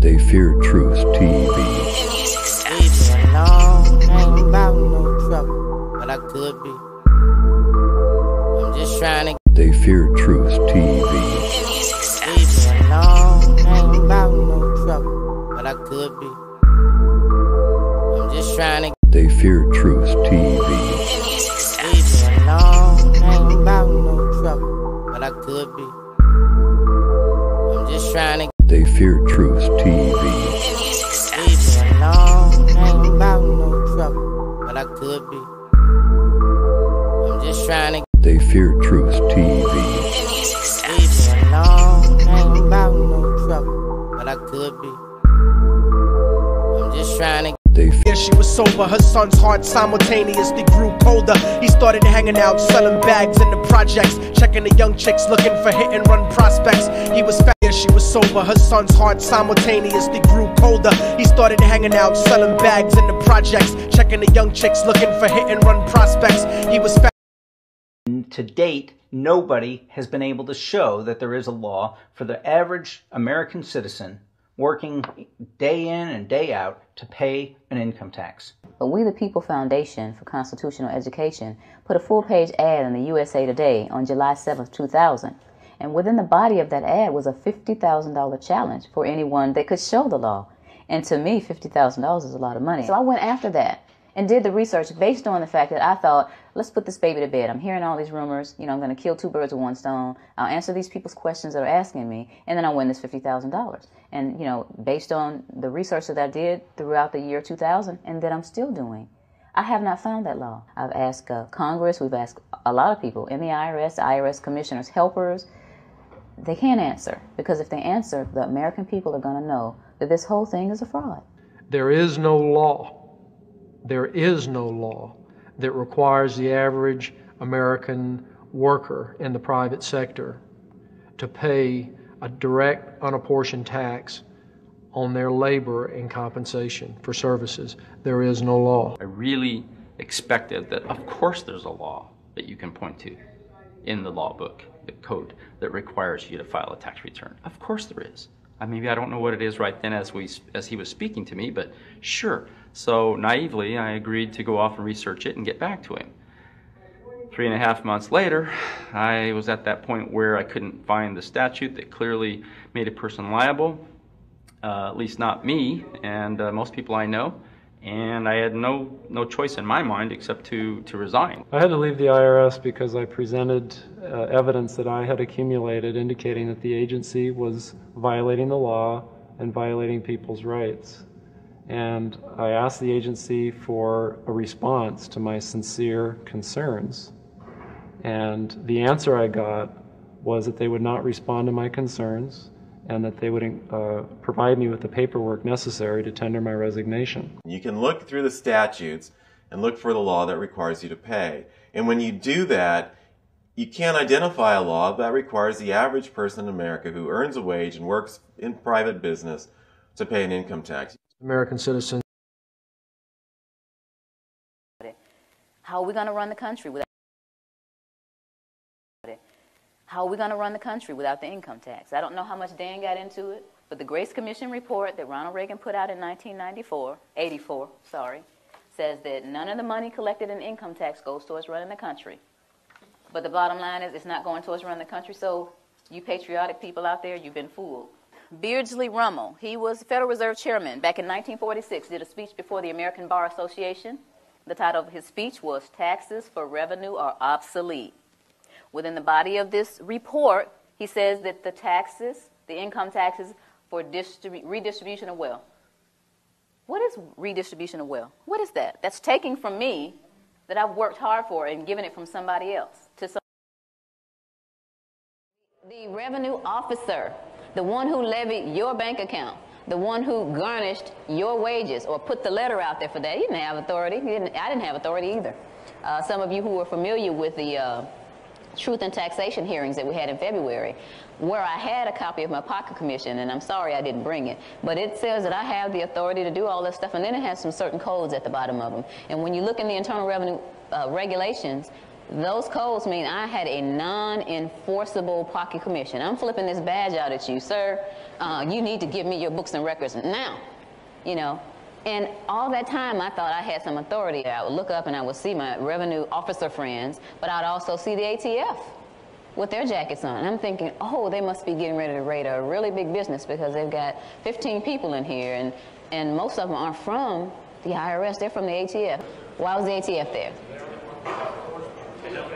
They fear truth TV. Leave me alone, ain't about no trouble, but I could be. I'm just trying to. They fear truth TV. Leave me alone, ain't about no trouble, but I could be. I'm just trying to. They fear truth TV. Leave me alone, ain't about no trouble, but I could be. I'm just trying to. They fear truth TV. Leave me alone, ain't about no trouble, but I could be. I'm just trying to. They fear truth TV. Leave me alone, ain't about no trouble, but I could be. I'm just trying to. Yeah, she was sober, her son's heart simultaneously grew colder. He started hanging out, selling bags in the projects, checking the young chicks, looking for hit-and-run prospects. He was fat, yeah, she was sober, her son's heart simultaneously grew colder. He started hanging out, selling bags in the projects, checking the young chicks, looking for hit-and-run prospects. He was fat. To date, nobody has been able to show that there is a law for the average American citizen working day in and day out to pay an income tax. But We the People Foundation for Constitutional Education put a full-page ad in the USA Today on July 7th, 2000. And within the body of that ad was a $50,000 challenge for anyone that could show the law. And to me, $50,000 is a lot of money. So I went after that and did the research based on the fact that I thought, let's put this baby to bed. I'm hearing all these rumors. You know, I'm going to kill two birds with one stone. I'll answer these people's questions that are asking me, and then I'll win this $50,000. And, you know, based on the research that I did throughout the year 2000 and that I'm still doing, I have not found that law. I've asked Congress. We've asked a lot of people in the IRS commissioners, helpers. They can't answer, because if they answer, the American people are going to know that this whole thing is a fraud. There is no law. There is no law that requires the average American worker in the private sector to pay a direct unapportioned tax on their labor and compensation for services. There is no law. I really expected that, of course there's a law that you can point to in the law book, the code, that requires you to file a tax return. Of course there is. Maybe I don't know what it is right then as he was speaking to me, but sure. So naively, I agreed to go off and research it and get back to him. 3.5 months later, I was at that point where I couldn't find the statute that clearly made a person liable, at least not me and most people I know, and I had no choice in my mind except to resign. I had to leave the IRS because I presented evidence that I had accumulated indicating that the agency was violating the law and violating people's rights. And I asked the agency for a response to my sincere concerns. And the answer I got was that they would not respond to my concerns and that they would provide me with the paperwork necessary to tender my resignation. You can look through the statutes and look for the law that requires you to pay. And when you do that, you can't identify a law that requires the average person in America who earns a wage and works in private business to pay an income tax. American citizens. How are we going to run the country without the income tax? I don't know how much Dan got into it, but the Grace Commission report that Ronald Reagan put out in 1984, says that none of the money collected in income tax goes towards running the country. But the bottom line is it's not going towards running the country, so you patriotic people out there, you've been fooled. Beardsley Rummel, he was Federal Reserve Chairman back in 1946, did a speech before the American Bar Association. The title of his speech was "Taxes for Revenue Are Obsolete." Within the body of this report, he says that the taxes, the income taxes for redistribution of wealth. What is redistribution of wealth? What is that? That's taking from me that I've worked hard for and giving it from somebody else to some. The revenue officer, the one who levied your bank account, the one who garnished your wages or put the letter out there for that, he didn't have authority. I didn't have authority either. Some of you who are familiar with the Truth and Taxation hearings that we had in February, where I had a copy of my pocket commission, and I'm sorry I didn't bring it, but it says that I have the authority to do all this stuff, and then it has some certain codes at the bottom of them. And when you look in the Internal Revenue regulations, Those codes mean I had a non-enforceable pocket commission. I'm flipping this badge out at you, sir. You need to give me your books and records now, you know. And all that time, I thought I had some authority. I would look up and I would see my revenue officer friends, but I'd also see the ATF with their jackets on. And I'm thinking, oh, they must be getting ready to raid a really big business because they've got 15 people in here, and most of them aren't from the IRS, they're from the ATF. Why was the ATF there?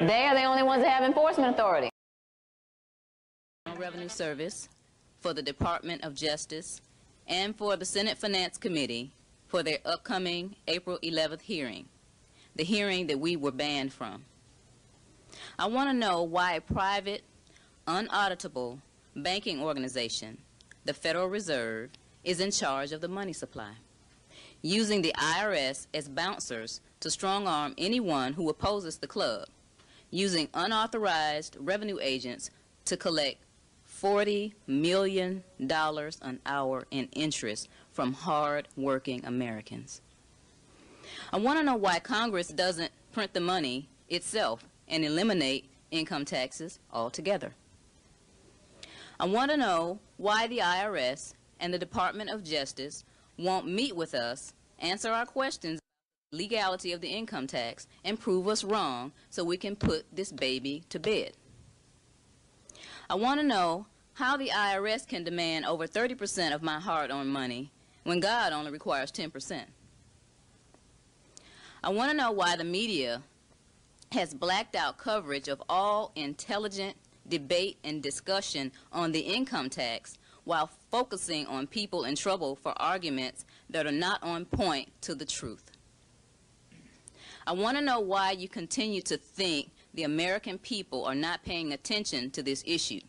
They are the only ones that have enforcement authority. Revenue Service, for the Department of Justice, and for the Senate Finance Committee for their upcoming April 11th hearing, the hearing that we were banned from. I want to know why a private, unauditable banking organization, the Federal Reserve, is in charge of the money supply, using the IRS as bouncers to strong-arm anyone who opposes the club, using unauthorized revenue agents to collect $40 million an hour in interest from hard-working Americans. I want to know why Congress doesn't print the money itself and eliminate income taxes altogether. I want to know why the IRS and the Department of Justice won't meet with us, answer our questions about the legality of the income tax, and prove us wrong so we can put this baby to bed. I want to know how the IRS can demand over 30% of my hard-earned money when God only requires 10%. I want to know why the media has blacked out coverage of all intelligent debate and discussion on the income tax while focusing on people in trouble for arguments that are not on point to the truth. I want to know why you continue to think the American people are not paying attention to this issue.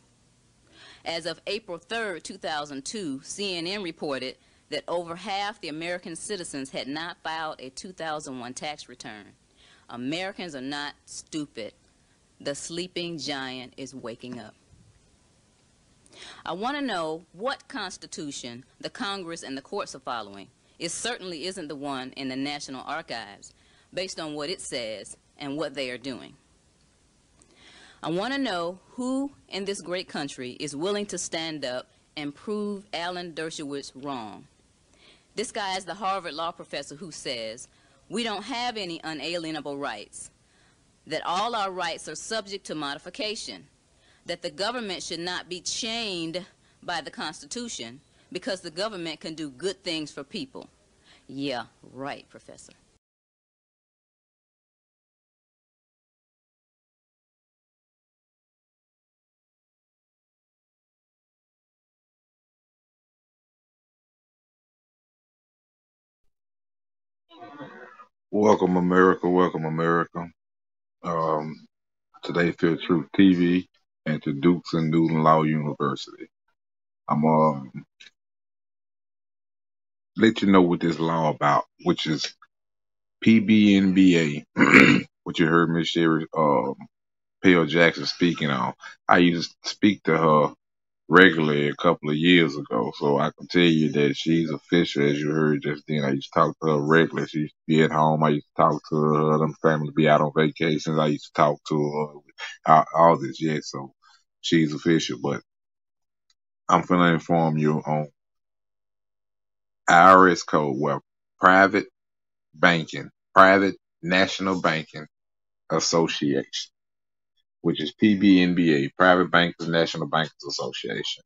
As of April 3rd, 2002, CNN reported that over half the American citizens had not filed a 2001 tax return. Americans are not stupid. The sleeping giant is waking up. I want to know what Constitution the Congress and the courts are following. It certainly isn't the one in the National Archives, based on what it says and what they are doing. I want to know who in this great country is willing to stand up and prove Alan Dershowitz wrong. This guy is the Harvard law professor who says, we don't have any unalienable rights, that all our rights are subject to modification, that the government should not be chained by the Constitution because the government can do good things for people. Yeah, right, Professor. Welcome, America. Welcome, America. Um, Today, Fair Truth TV and to Dukes and Newton Law University. I'm let you know what this law about, which is PBNBA, which you heard Miss Sherry Pale Jackson speaking on. I used to speak to her regularly a couple of years ago, so I can tell you that she's official, as you heard just then. I used to talk to her regularly. She used to be at home. I used to talk to her. Them family be out on vacations. I used to talk to her. All this, yeah. So she's official, but I'm finna inform you on IRS code, well, private national banking association, which is PBNBA, Private Bankers National Bankers Association.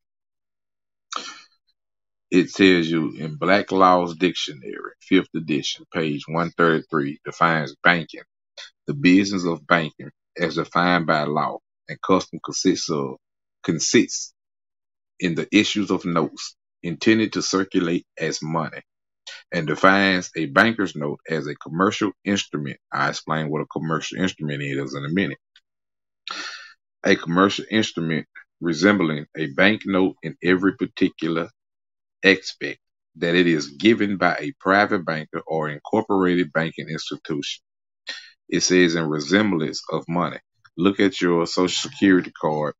It tells you in Black Law's Dictionary, 5th edition, page 133, defines banking. The business of banking, as defined by law and custom, consists in the issues of notes intended to circulate as money, and defines a banker's note as a commercial instrument. I'll explain what a commercial instrument is in a minute. A commercial instrument resembling a banknote in every particular aspect, that it is given by a private banker or incorporated banking institution. It says in resemblance of money. Look at your Social Security card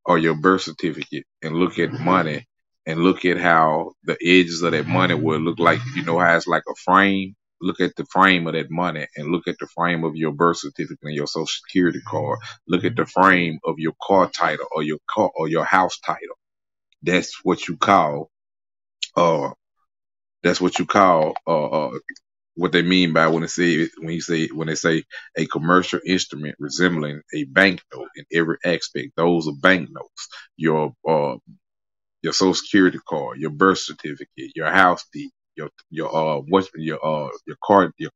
or your birth certificate and look at money and look at how the edges of that money will look like. You know how it's like a frame? look at the frame of that money and look at the frame of your birth certificate and your social security card. Look at the frame of your car title or your house title. That's what you call uh that's what you call what they mean by when they say a commercial instrument resembling a banknote in every aspect. Those are banknotes. Your social security card, your birth certificate, your house deed, your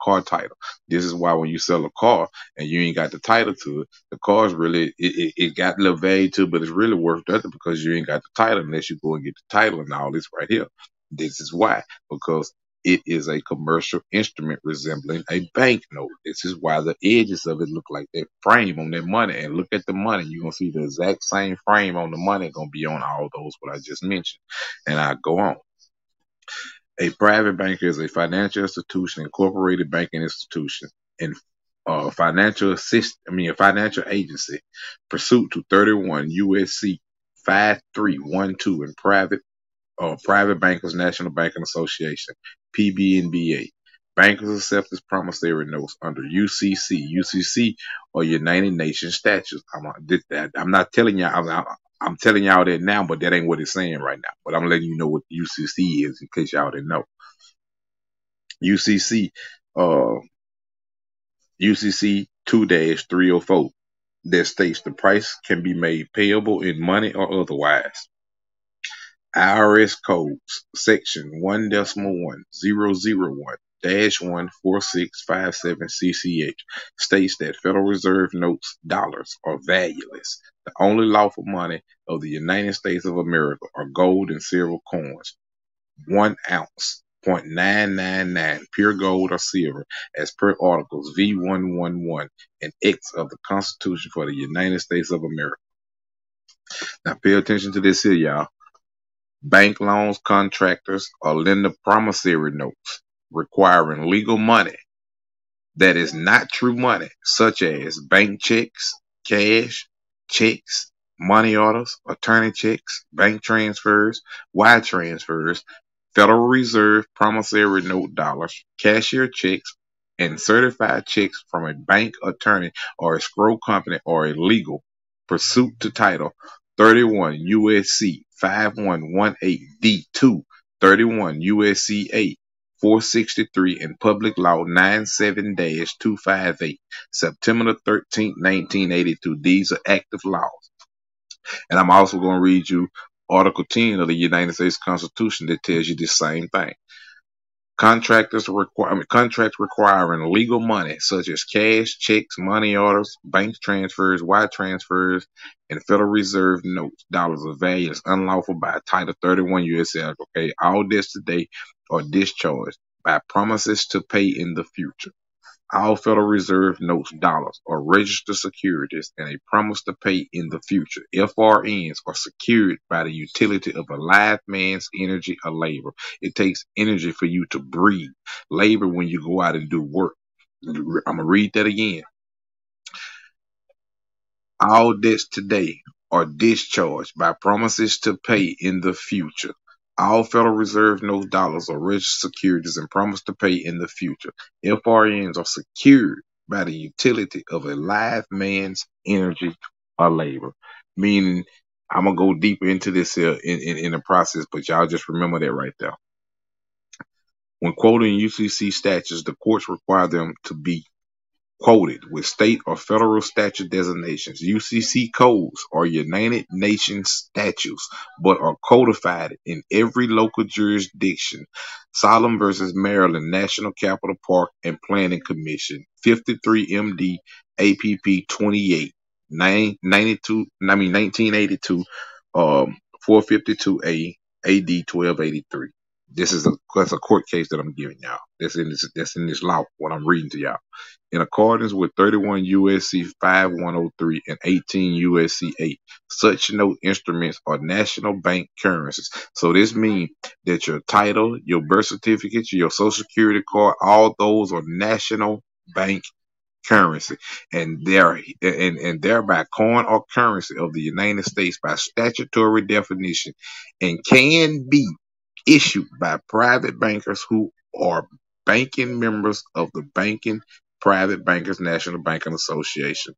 car title. This is why when you sell a car and you ain't got the title to it, the car's really it got a little value to it, but it's really worth nothing because you ain't got the title unless you go and get the title and all this right here. This is why, because it is a commercial instrument resembling a banknote. This is why the edges of it look like that frame on that money. And look at the money. You're going to see the exact same frame on the money going to be on all those what I just mentioned. And I go on. A private banker is a financial institution, incorporated banking institution, and a financial agency pursuant to 31 USC 5312 and Private Bankers National Banking Association, PBNBA. Bankers accept as promissory notes under UCC. UCC or United Nations statutes. I'm not telling y'all. I'm telling y'all that now, but that ain't what it's saying right now. But I'm letting you know what UCC is in case y'all didn't know. UCC, UCC 2-304 that states the price can be made payable in money or otherwise. IRS codes section 1.1001-14657 states that Federal Reserve notes dollars are valueless. The only lawful money of the United States of America are gold and silver coins, 1 ounce, 0.999 pure gold or silver, as per Articles V111 and X of the Constitution for the United States of America. Now pay attention to this here, y'all. Bank loans, contractors, or lender promissory notes requiring legal money that is not true money, such as bank checks, cash, checks, money orders, attorney checks, bank transfers, wire transfers, Federal Reserve promissory note dollars, cashier checks, and certified checks from a bank, attorney, or escrow company or a legal pursuant to Title 31 USC 5118D2, 31 USC 8, 463, and Public Law 97-258, September 13, 1982. These are active laws. And I'm also going to read you Article 10 of the United States Constitution that tells you the same thing. Contracts requiring legal money such as cash, checks, money orders, bank transfers, wire transfers, and Federal Reserve notes, dollars of value is unlawful by Title 31 U.S.C. Okay, all debts today are discharged by promises to pay in the future. All Federal Reserve notes, dollars, are registered securities and a promise to pay in the future. FRNs are secured by the utility of a live man's energy or labor. It takes energy for you to breathe. Labor when you go out and do work. I'm going to read that again. All debts today are discharged by promises to pay in the future. All Federal Reserve notes, dollars, are registered securities and promise to pay in the future. FRNs are secured by the utility of a live man's energy or labor. Meaning, I'm going to go deeper into this here in the process, but y'all just remember that right there. When quoting UCC statutes, the courts require them to be quoted with state or federal statute designations. UCC codes are United Nations statutes, but are codified in every local jurisdiction. Solemn versus Maryland National Capital Park and Planning Commission, 53 MD APP 28, 1982, 452A, AD 1283. That's a court case that I'm giving y'all. That's in this law, what I'm reading to y'all. In accordance with 31 USC 5103 and 18 USC 8, such note instruments are national bank currencies. So this means that your title, your birth certificate, your social security card, all those are national bank currency, and thereby coin or currency of the United States by statutory definition, and can be issued by private bankers who are banking members of the Banking Private Bankers National Banking Association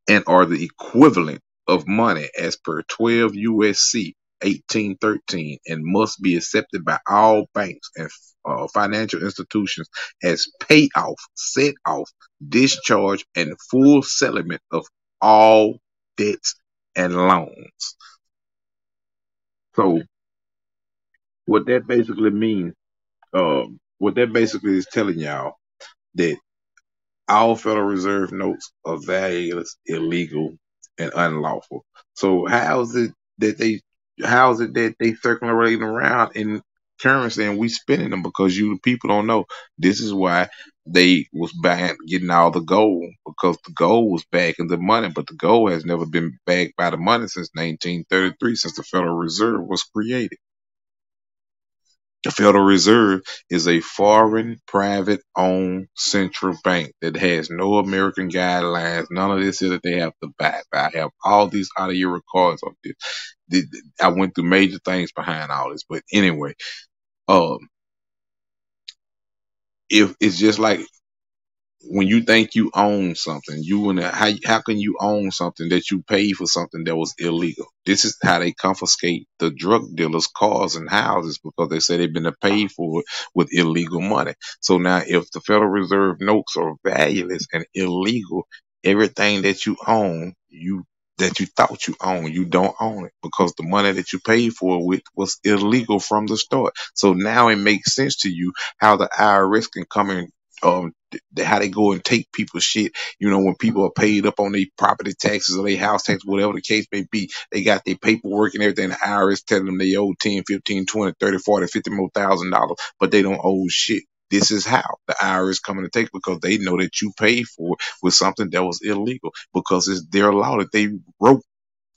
and are the equivalent of money as per 12 USC 1813 and must be accepted by all banks and financial institutions as payoff, set off, discharge, and full settlement of all debts and loans. So what that basically means, what that basically is telling y'all that all Federal Reserve notes are valueless, illegal, and unlawful. So how is it that they circulating around in currency and we spending them because you the people don't know? This is why they was buying getting all the gold because the gold was backing the money, but the gold has never been backed by the money since 1933, since the Federal Reserve was created. The Federal Reserve is a foreign, private owned central bank that has no American guidelines. None of this is that they have to back. I have all these out of year records of this. I went through major things behind all this. But anyway, um, if it's just like when you think you own something, how can you own something that you paid for something that was illegal? This is how they confiscate the drug dealers' cars and houses because they say they've been paid for it with illegal money. So now, if the Federal Reserve notes are valueless and illegal, everything that you own, that you thought you owned, you don't own it because the money that you paid for it with was illegal from the start. So now it makes sense to you how the IRS can come in. How they go and take people's shit, when people are paid up on their property taxes or their house tax, whatever the case may be, they got their paperwork and everything. The IRS telling them they owe 10, 15, 20, 30, 40, 50 more $1,000, but they don't owe shit. This is how the IRS coming to take because they know that you paid for it with something that was illegal because it's their law that they wrote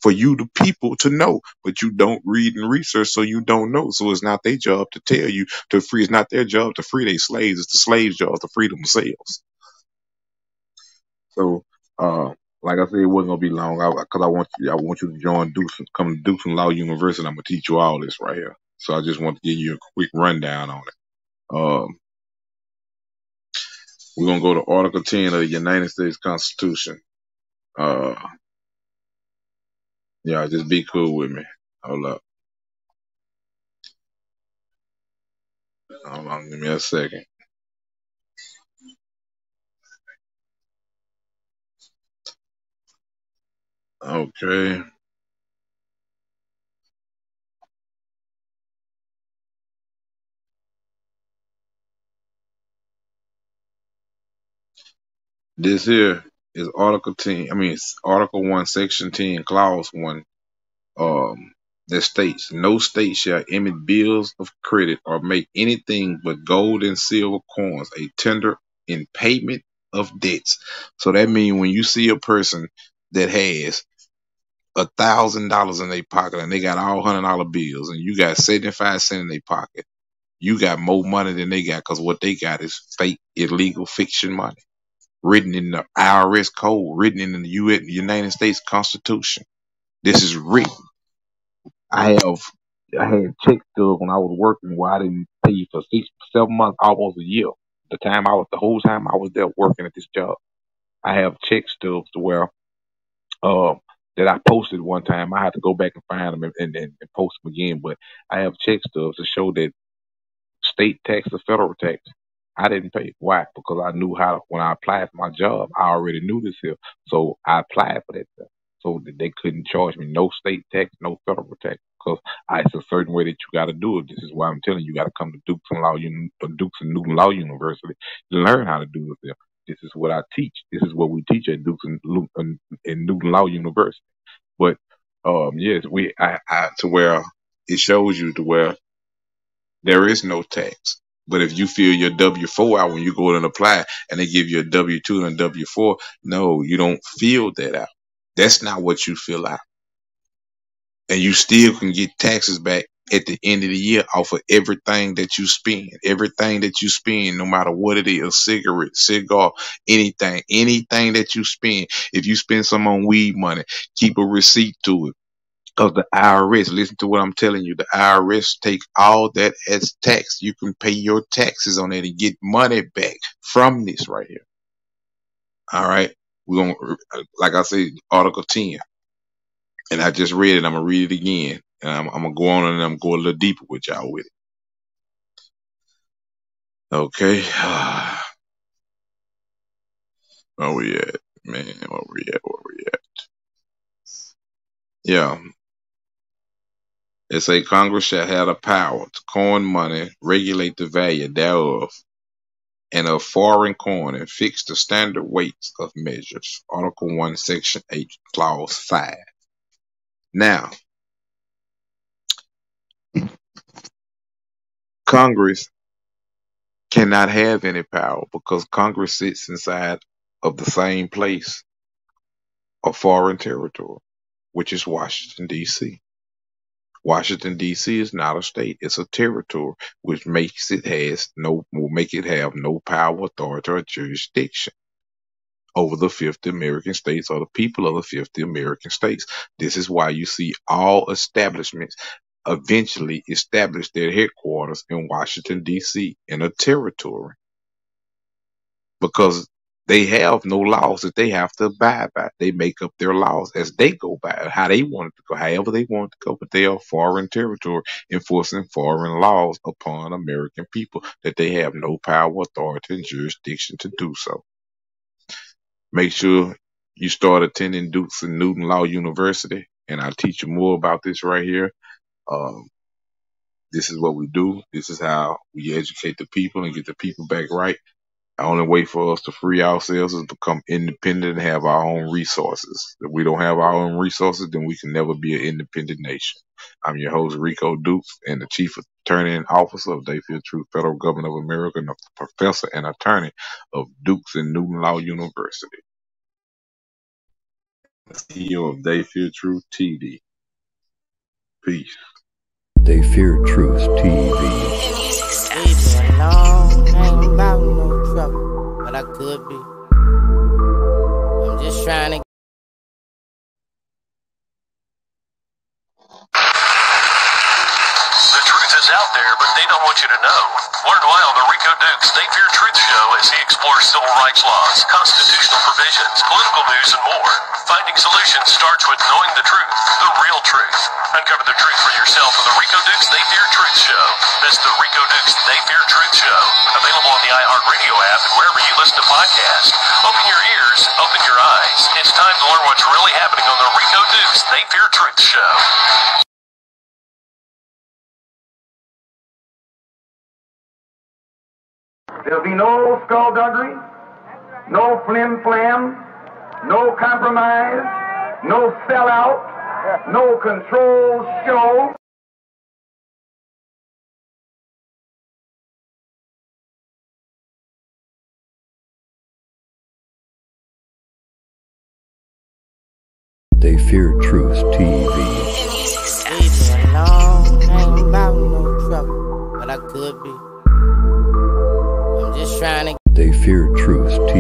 for you, the people, to know, but you don't read and research, so you don't know. So it's not their job to tell you to free. It's not their job to free their slaves. It's the slaves' job to free themselves. So, like I said, it wasn't gonna be long because I want you to join come to Dukes and Law University. I'm gonna teach you all this right here. So I just want to give you a quick rundown on it. We're gonna go to Article 10 of the United States Constitution. Yeah, just be cool with me. Hold up. Hold on, give me a second. Okay. This here is Article 10. I mean, it's Article 1, Section 10, Clause 1. That states no state shall emit bills of credit or make anything but gold and silver coins a tender in payment of debts. So that means when you see a person that has $1,000 in their pocket and they got all $100 bills and you got 75 cents in their pocket, you got more money than they got because what they got is fake, illegal, fiction money written in the IRS code, written in the United States Constitution. This is written. I had check stubs when I was working where I didn't pay for 6, 7 months, almost a year. The whole time I was there working at this job. I have check stubs to where that I posted one time. I had to go back and find them and post them again. But I have check stubs to show that state tax or federal tax, I didn't pay. Why? Because I knew how, when I applied for my job, I already knew this here. So I applied for that stuff. So that they couldn't charge me no state tax, no federal tax. Because it's a certain way that you got to do it. This is why I'm telling you, you got to come to Dukes and Newton Law University to learn how to do this here. This is what I teach. This is what we teach at Dukes and Newton Law University. But yes, to where it shows you to where there is no tax. But if you fill your W-4 out when you go and apply and they give you a W-2 and a W-4, no, you don't fill that out. That's not what you fill out. And you still can get taxes back at the end of the year off of everything that you spend. Everything that you spend, no matter what it is, cigarette, cigar, anything that you spend. If you spend some on weed money, keep a receipt to it. Because the IRS, listen to what I'm telling you, the IRS take all that as tax. You can pay your taxes on it and get money back from this right here. All right. We're going to, like I said, Article 10. And I just read it. I'm going to read it again. And I'm going to go on and I'm going to go a little deeper with y'all with it. Okay. Where we at, man? Where we at? Yeah. It say Congress shall have the power to coin money, regulate the value thereof, and of foreign coin, and fix the standard weights of measures. Article 1, Section 8, Clause 5. Now, Congress cannot have any power because Congress sits inside of the same place of foreign territory, which is Washington, D.C. Washington, D.C. is not a state. It's a territory, which makes it will make it have no power, authority, or jurisdiction over the 50 American states or the people of the 50 American states. This is why you see all establishments eventually establish their headquarters in Washington, D.C. in a territory, because they have no laws that they have to abide by. They make up their laws as they go by, how they want it to go, however they want it to go. But they are foreign territory enforcing foreign laws upon American people that they have no power, authority, and jurisdiction to do so. Make sure you start attending Dukes and Newton Law University, and I'll teach you more about this right here. This is what we do. This is how we educate the people and get the people back right. The only way for us to free ourselves is become independent and have our own resources. If we don't have our own resources, then we can never be an independent nation. I'm your host, Rico Dukes, and the Chief Attorney and Officer of Dayfield Truth Federal Government of America, and the Professor and Attorney of Dukes and Newton Law University. The CEO of Dayfield Truth TV. Peace. They Fear Truth TV. It's been long, ain't about no trouble, but I could be. I'm just trying to. The truth is out there, but they don't want you to know. Learn why on the Rico Dukes They Fear Truth show as he explores civil rights laws, constitutional provisions, political news, and more. Finding solutions starts with knowing the truth, the real truth. Uncover the truth for yourself on the Rico Dukes They Fear Truth show. That's the Rico Dukes They Fear Truth show. Available on the iHeartRadio app and wherever you listen to podcasts. Open your ears, open your eyes. It's time to learn what's really happening on the Rico Dukes They Fear Truth show. There'll be no skullduggery, no flim-flam, no compromise, no sellout, no control show. They Fear Truth TV. It's been long, ain't about no trouble, but I could be. I'm just trying to. They Fear Truth TV.